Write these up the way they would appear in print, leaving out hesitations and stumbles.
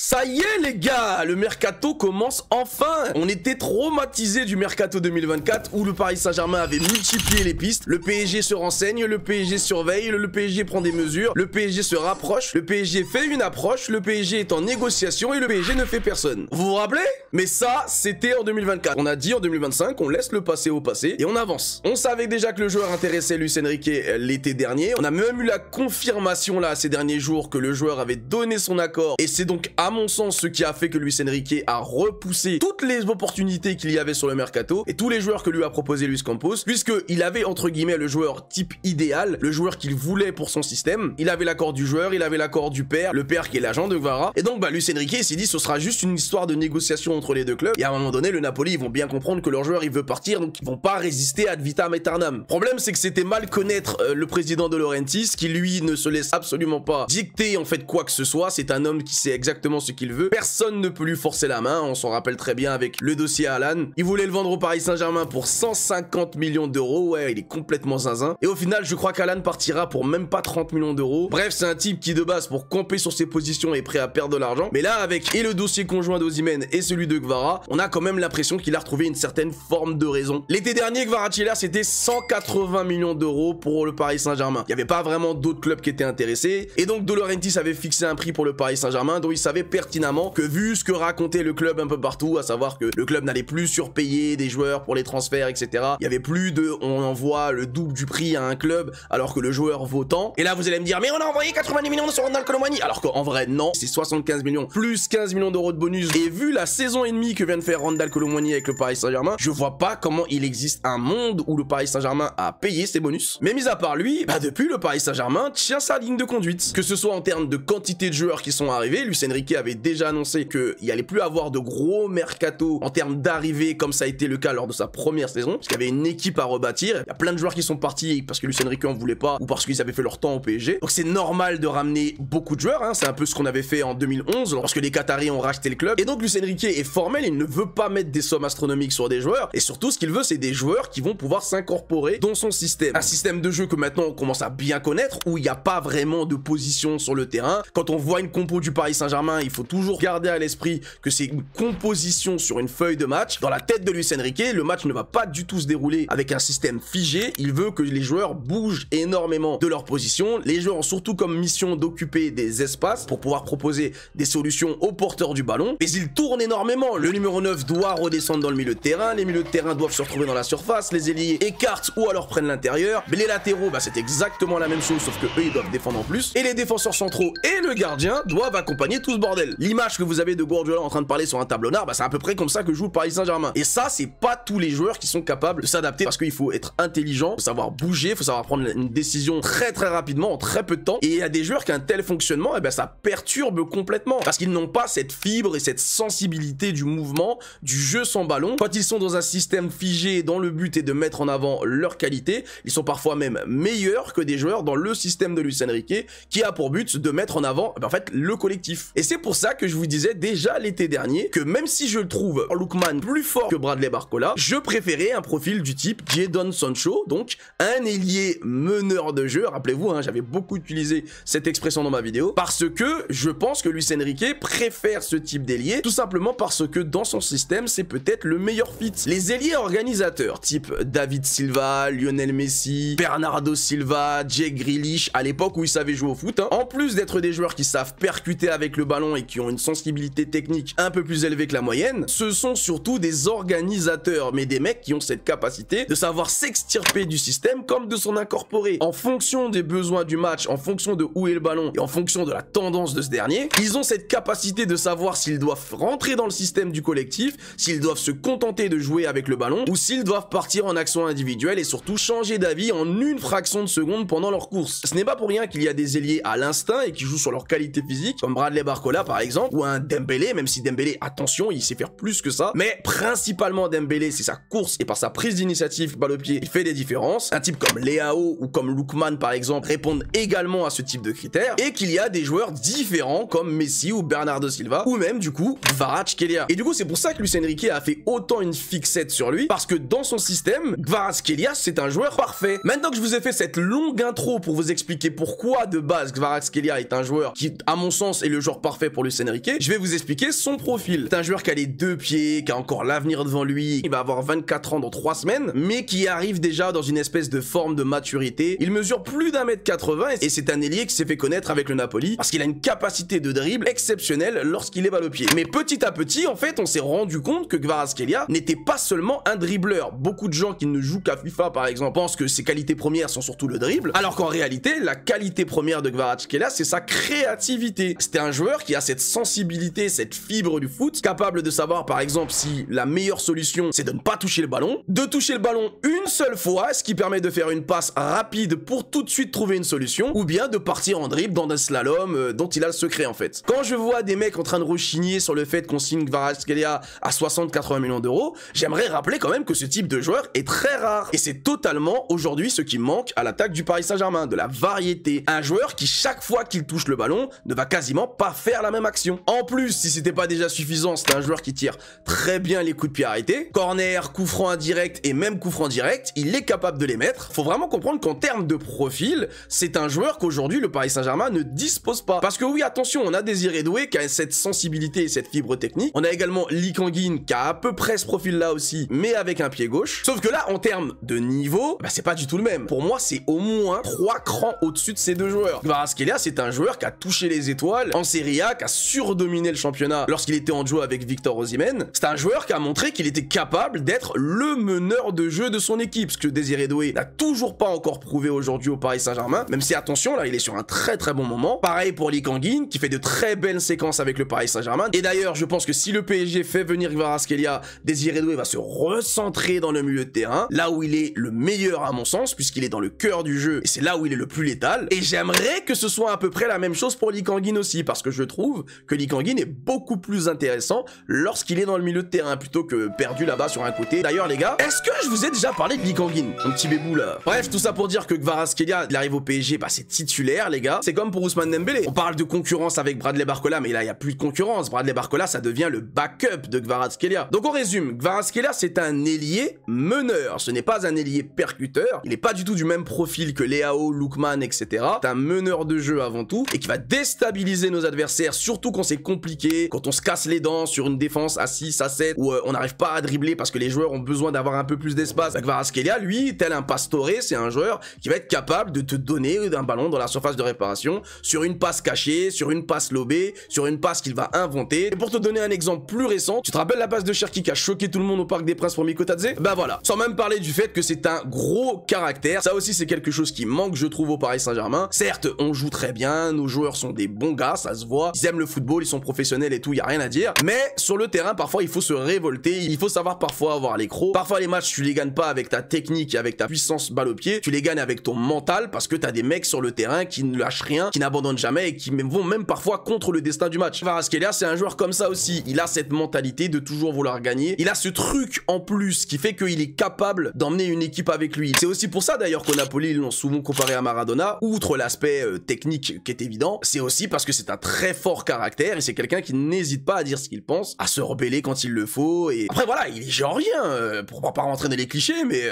Ça y est les gars, le mercato commence enfin. On était traumatisés du mercato 2024 où le Paris Saint-Germain avait multiplié les pistes. Le PSG se renseigne, le PSG surveille, le PSG prend des mesures, le PSG se rapproche, le PSG fait une approche, le PSG est en négociation et le PSG ne fait personne. Vous vous rappelez? Mais ça, c'était en 2024. On a dit en 2025, on laisse le passé au passé et on avance. On savait déjà que le joueur intéressait Luis Enrique l'été dernier. On a même eu la confirmation là ces derniers jours que le joueur avait donné son accord et c'est donc à mon sens ce qui a fait que Luis Enrique a repoussé toutes les opportunités qu'il y avait sur le mercato et tous les joueurs que lui a proposé Luis Campos, puisqu'il avait entre guillemets le joueur type idéal, le joueur qu'il voulait pour son système. Il avait l'accord du joueur, il avait l'accord du père, le père qui est l'agent de Kvara, et donc Luis Enrique s'est dit ce sera juste une histoire de négociation entre les deux clubs, et à un moment donné le Napoli ils vont bien comprendre que leur joueur il veut partir, donc ils vont pas résister ad vitam aeternam. Problème c'est que c'était mal connaître le président de Laurentiis qui lui ne se laisse absolument pas dicter en fait quoi que ce soit, c'est un homme qui sait exactement ce qu'il veut, personne ne peut lui forcer la main, on s'en rappelle très bien avec le dossier Alan, il voulait le vendre au Paris Saint-Germain pour 150 millions d'euros, ouais il est complètement zinzin, et au final je crois qu'Alan partira pour même pas 30 millions d'euros, bref c'est un type qui de base pour camper sur ses positions est prêt à perdre de l'argent, mais là avec et le dossier conjoint d'Osimhen et celui de Kvara, on a quand même l'impression qu'il a retrouvé une certaine forme de raison. L'été dernier Kvaratskhelia c'était 180 millions d'euros pour le Paris Saint-Germain, il n'y avait pas vraiment d'autres clubs qui étaient intéressés, et donc De Laurentiis avait fixé un prix pour le Paris Saint-Germain dont il savait pertinemment que vu ce que racontait le club un peu partout, à savoir que le club n'allait plus surpayer des joueurs pour les transferts, etc. Il y avait plus de on envoie le double du prix à un club alors que le joueur vaut tant. Et là vous allez me dire mais on a envoyé 90 millions sur Randal Colomwani, alors qu'en vrai non, c'est 75 millions plus 15 millions d'euros de bonus. Et vu la saison et demie que vient de faire Randal Colomwani avec le Paris Saint-Germain, je vois pas comment il existe un monde où le Paris Saint-Germain a payé ses bonus. Mais mis à part lui, depuis le Paris Saint-Germain tient sa ligne de conduite. Que ce soit en termes de quantité de joueurs qui sont arrivés, Luis Enrique avait déjà annoncé qu'il allait plus avoir de gros mercato en termes d'arrivée comme ça a été le cas lors de sa première saison, parce qu'il y avait une équipe à rebâtir, il y a plein de joueurs qui sont partis parce que Luis Enrique en voulait pas ou parce qu'ils avaient fait leur temps au PSG, donc c'est normal de ramener beaucoup de joueurs, hein. C'est un peu ce qu'on avait fait en 2011 lorsque les Qataris ont racheté le club, et donc Luis Enrique est formel, il ne veut pas mettre des sommes astronomiques sur des joueurs, et surtout ce qu'il veut c'est des joueurs qui vont pouvoir s'incorporer dans son système, un système de jeu que maintenant on commence à bien connaître, où il n'y a pas vraiment de position sur le terrain. Quand on voit une compo du Paris Saint-Germain, il faut toujours garder à l'esprit que c'est une composition sur une feuille de match. Dans la tête de Luis Enrique, le match ne va pas du tout se dérouler avec un système figé, il veut que les joueurs bougent énormément de leur position, les joueurs ont surtout comme mission d'occuper des espaces pour pouvoir proposer des solutions aux porteurs du ballon, mais ils tournent énormément, le numéro 9 doit redescendre dans le milieu de terrain, les milieux de terrain doivent se retrouver dans la surface, les ailiers écartent ou alors prennent l'intérieur, mais les latéraux c'est exactement la même chose sauf que eux ils doivent défendre en plus, et les défenseurs centraux et le gardien doivent accompagner tout ce bordel. L'image que vous avez de Guardiola en train de parler sur un tableau noir, c'est à peu près comme ça que joue le Paris Saint-Germain. Et ça, c'est pas tous les joueurs qui sont capables de s'adapter parce qu'il faut être intelligent, faut savoir bouger, faut savoir prendre une décision très rapidement, en très peu de temps. Et il y a des joueurs qui ont un tel fonctionnement, ça perturbe complètement parce qu'ils n'ont pas cette fibre et cette sensibilité du mouvement, du jeu sans ballon. Quand ils sont dans un système figé dont le but est de mettre en avant leur qualité, ils sont parfois même meilleurs que des joueurs dans le système de Luis Enrique qui a pour but de mettre en avant en fait le collectif. Et c'est pour ça que je vous disais déjà l'été dernier que même si je le trouve Lookman plus fort que Bradley Barcola, je préférais un profil du type Jadon Sancho, donc un ailier meneur de jeu. Rappelez-vous, j'avais beaucoup utilisé cette expression dans ma vidéo, parce que je pense que Luis Enrique préfère ce type d'ailier, tout simplement parce que dans son système, c'est peut-être le meilleur fit. Les ailiers organisateurs, type David Silva, Lionel Messi, Bernardo Silva, Jack Grealish, à l'époque où ils savaient jouer au foot, en plus d'être des joueurs qui savent percuter avec le ballon et qui ont une sensibilité technique un peu plus élevée que la moyenne, ce sont surtout des organisateurs, mais des mecs qui ont cette capacité de savoir s'extirper du système comme de s'en incorporer. En fonction des besoins du match, en fonction de où est le ballon et en fonction de la tendance de ce dernier, ils ont cette capacité de savoir s'ils doivent rentrer dans le système du collectif, s'ils doivent se contenter de jouer avec le ballon ou s'ils doivent partir en action individuelle et surtout changer d'avis en une fraction de seconde pendant leur course. Ce n'est pas pour rien qu'il y a des ailiers à l'instinct et qui jouent sur leur qualité physique, comme Bradley Barcola par exemple, ou un Dembélé, même si Dembélé, attention, il sait faire plus que ça, mais principalement Dembélé, c'est sa course et par sa prise d'initiative balle au pied, il fait des différences. Un type comme Leao ou comme Lookman par exemple répondent également à ce type de critères, et qu'il y a des joueurs différents comme Messi ou Bernardo Silva, ou même du coup Kvaratskhelia. Et du coup c'est pour ça que Luis Enrique a fait autant une fixette sur lui, parce que dans son système, Kvaratskhelia c'est un joueur parfait. Maintenant que je vous ai fait cette longue intro pour vous expliquer pourquoi de base Kvaratskhelia est un joueur qui, à mon sens, est le joueur parfait parfait pour Luis Enrique. Je vais vous expliquer son profil. C'est un joueur qui a les 2 pieds, qui a encore l'avenir devant lui. Il va avoir 24 ans dans 3 semaines, mais qui arrive déjà dans une espèce de forme de maturité. Il mesure plus d'1m80 et c'est un ailier qui s'est fait connaître avec le Napoli parce qu'il a une capacité de dribble exceptionnelle lorsqu'il est balle au pied. Mais petit à petit, en fait, on s'est rendu compte que Kvaratskhelia n'était pas seulement un dribbleur. Beaucoup de gens qui ne jouent qu'à FIFA, par exemple, pensent que ses qualités premières sont surtout le dribble, alors qu'en réalité, la qualité première de Kvaratskhelia, c'est sa créativité. C'était un joueur qui a cette sensibilité, cette fibre du foot, capable de savoir, par exemple, si la meilleure solution, c'est de ne pas toucher le ballon, de toucher le ballon une seule fois, ce qui permet de faire une passe rapide pour tout de suite trouver une solution, ou bien de partir en dribble dans un slalom dont il a le secret, en fait. Quand je vois des mecs en train de rechigner sur le fait qu'on signe Kvaratskhelia à 60-80 millions d'euros, j'aimerais rappeler quand même que ce type de joueur est très rare. Et c'est totalement aujourd'hui ce qui manque à l'attaque du Paris Saint-Germain, de la variété. Un joueur qui chaque fois qu'il touche le ballon ne va quasiment pas faire la même action. En plus, si c'était pas déjà suffisant, c'est un joueur qui tire très bien les coups de pied arrêtés. Corner, coup franc indirect et même coup franc direct, il est capable de les mettre. Faut vraiment comprendre qu'en termes de profil, c'est un joueur qu'aujourd'hui le Paris Saint-Germain ne dispose pas. Parce que oui, attention, on a Désiré Doué qui a cette sensibilité et cette fibre technique. On a également Lee Kang-in qui a à peu près ce profil-là aussi, mais avec un pied gauche. Sauf que là, en termes de niveau, bah, c'est pas du tout le même. Pour moi, c'est au moins 3 crans au-dessus de ces deux joueurs. Kvaratskhelia, c'est un joueur qui a touché les étoiles en Serie A, qui a surdominé le championnat lorsqu'il était en duo avec Victor Osimhen. C'est un joueur qui a montré qu'il était capable d'être le meneur de jeu de son équipe, ce que Désiré Doué n'a toujours pas encore prouvé aujourd'hui au Paris Saint-Germain, même si attention, là, il est sur un très bon moment. Pareil pour Lee Kang-in, qui fait de très belles séquences avec le Paris Saint-Germain. Et d'ailleurs, je pense que si le PSG fait venir Kvaratskhelia, Désiré Doué va se recentrer dans le milieu de terrain, là où il est le meilleur à mon sens, puisqu'il est dans le cœur du jeu, et c'est là où il est le plus létal. Et j'aimerais que ce soit à peu près la même chose pour Lee Kang-in aussi, parce que je trouve que Lee Kang-in est beaucoup plus intéressant lorsqu'il est dans le milieu de terrain, plutôt que perdu là-bas sur un côté. D'ailleurs les gars, est-ce que je vous ai déjà parlé de Lee Kang-in, mon petit bébou là? Bref, tout ça pour dire que Kvaratskhelia, il arrive au PSG, bah c'est titulaire les gars. C'est comme pour Ousmane Dembélé. On parle de concurrence avec Bradley Barcola, mais là il n'y a plus de concurrence. Bradley Barcola, ça devient le backup de Kvaratskhelia. Donc on résume, Kvaratskhelia c'est un ailier meneur, ce n'est pas un ailier percuteur. Il n'est pas du tout du même profil que Leao, Lookman, etc. C'est un meneur de jeu avant tout, et qui va déstabiliser nos adversaires, surtout quand c'est compliqué, quand on se casse les dents sur une défense à 6, à 7, où on n'arrive pas à dribbler parce que les joueurs ont besoin d'avoir un peu plus d'espace. Kvaratskhelia, lui, tel un Pastore, c'est un joueur qui va être capable de te donner un ballon dans la surface de réparation, sur une passe cachée, sur une passe lobée, sur une passe qu'il va inventer. Et pour te donner un exemple plus récent, tu te rappelles la passe de Cherki qui a choqué tout le monde au Parc des Princes pour Mikotadze? Bah voilà. Sans même parler du fait que c'est un gros caractère. Ça aussi, c'est quelque chose qui manque, je trouve, au Paris Saint-Germain. Certes, on joue très bien, nos joueurs sont des bons gars, ça se voit. Ils aiment le football, ils sont professionnels et tout, y a rien à dire. Mais sur le terrain, parfois, il faut se révolter. Il faut savoir parfois avoir les crocs. Parfois, les matchs, tu les gagnes pas avec ta technique et avec ta puissance balle au pied. Tu les gagnes avec ton mental parce que t'as des mecs sur le terrain qui ne lâchent rien, qui n'abandonnent jamais et qui vont même parfois contre le destin du match. Kvaratskhelia, c'est un joueur comme ça aussi. Il a cette mentalité de toujours vouloir gagner. Il a ce truc en plus qui fait qu'il est capable d'emmener une équipe avec lui. C'est aussi pour ça d'ailleurs qu'au Napoli, ils l'ont souvent comparé à Maradona. Outre l'aspect technique qui est évident, c'est aussi parce que c'est un très fort caractère et c'est quelqu'un qui n'hésite pas à dire ce qu'il pense, à se rebeller quand il le faut. Et après voilà, il est géorgien, pour pas rentrer dans les clichés, mais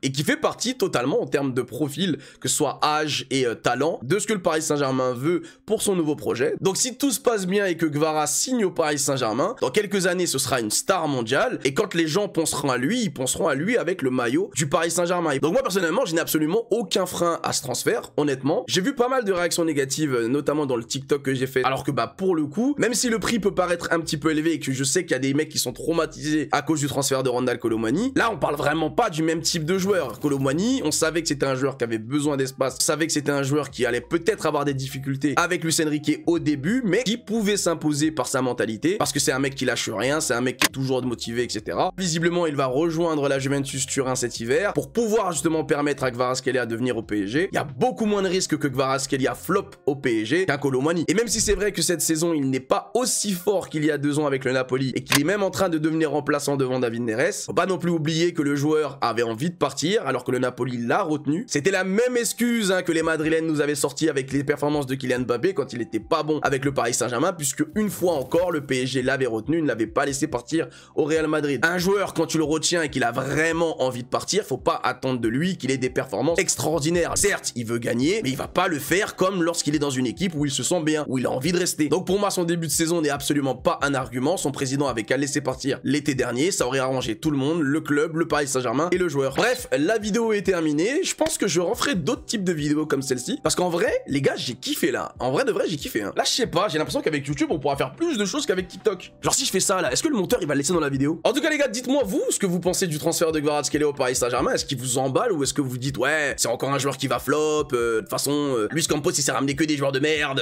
et qui fait partie totalement en termes de profil, que ce soit âge et talent, de ce que le Paris Saint-Germain veut pour son nouveau projet. Donc si tout se passe bien et que Kvara signe au Paris Saint-Germain, dans quelques années ce sera une star mondiale, et quand les gens penseront à lui, ils penseront à lui avec le maillot du Paris Saint-Germain. Donc moi personnellement, je n'ai absolument aucun frein à ce transfert, honnêtement. J'ai vu pas mal de réactions négatives, notamment dans le TikTok que j'ai fait, alors que bah pour le coup, même si le prix peut paraître un petit peu élevé et que je sais qu'il y a des mecs qui sont traumatisés à cause du transfert de Randal Kolo Muani, là on parle vraiment pas du même type de joueur. Kolo Muani, on savait que c'était un joueur qui avait besoin d'espace, on savait que c'était un joueur qui allait peut-être avoir des difficultés avec Luis Enrique au début, mais qui pouvait s'imposer par sa mentalité, parce que c'est un mec qui lâche rien, c'est un mec qui est toujours motivé, etc. Visiblement, il va rejoindre la Juventus Turin cet hiver pour pouvoir justement permettre à Kvaratskhelia de venir au PSG. Il y a beaucoup moins de risques que Kvaratskhelia flop au PSG qu'un Kolo Muani. Et même si c'est vrai que cette saison, il n'est pas aussi fort qu'il y a 2 ans avec le Napoli et qu'il est même en train de devenir remplaçant devant David Neres, faut pas non plus oublier que le joueur avait envie de partir alors que le Napoli l'a retenu. C'était la même excuse que les Madrilènes nous avaient sorti avec les performances de Kylian Mbappé quand il était pas bon avec le Paris Saint-Germain, puisque une fois encore le PSG l'avait retenu, ne l'avait pas laissé partir au Real Madrid. Un joueur, quand tu le retiens et qu'il a vraiment envie de partir, faut pas attendre de lui qu'il ait des performances extraordinaires. Certes, il veut gagner, mais il va pas le faire comme lorsqu'il est dans une équipe où il se sent bien, où il a envie de rester rester. Donc pour moi, son début de saison n'est absolument pas un argument. Son président avait qu'à laisser partir l'été dernier, ça aurait arrangé tout le monde, le club, le Paris Saint-Germain et le joueur. Bref, la vidéo est terminée. Je pense que je referai d'autres types de vidéos comme celle-ci, parce qu'en vrai, les gars, j'ai kiffé là. En vrai de vrai, j'ai kiffé. Hein. Là, je sais pas, j'ai l'impression qu'avec YouTube, on pourra faire plus de choses qu'avec TikTok. Genre si je fais ça là, est-ce que le monteur il va le laisser dans la vidéo? En tout cas les gars, dites-moi vous ce que vous pensez du transfert de Kvaratskhelia au Paris Saint-Germain. Est-ce qu'il vous emballe ou est-ce que vous dites ouais, c'est encore un joueur qui va flop, de toute façon, Luis Campos il s'est ramené que des joueurs de merde.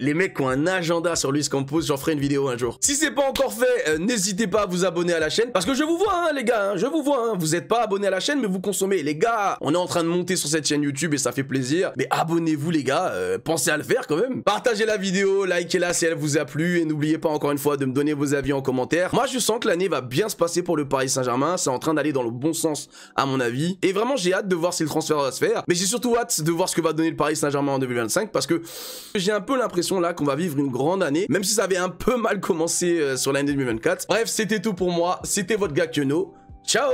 Les mecs qui ont un agenda sur Luis Campos, j'en ferai une vidéo un jour. Si c'est pas encore fait, n'hésitez pas à vous abonner à la chaîne. Parce que je vous vois, hein, les gars, hein, je vous vois. Hein. Vous êtes pas abonnés à la chaîne, mais vous consommez. Les gars, on est en train de monter sur cette chaîne YouTube et ça fait plaisir. Mais abonnez-vous, les gars. Pensez à le faire quand même. Partagez la vidéo, likez-la si elle vous a plu. Et n'oubliez pas encore une fois de me donner vos avis en commentaire. Moi, je sens que l'année va bien se passer pour le Paris Saint-Germain. C'est en train d'aller dans le bon sens, à mon avis. Et vraiment, j'ai hâte de voir si le transfert va se faire. Mais j'ai surtout hâte de voir ce que va donner le Paris Saint-Germain en 2025. Parce que j'ai un peu l'impression là qu'on va vivre une grande année, même si ça avait un peu mal commencé sur l'année 2024. Bref, c'était tout pour moi, c'était votre gars Kyono, ciao.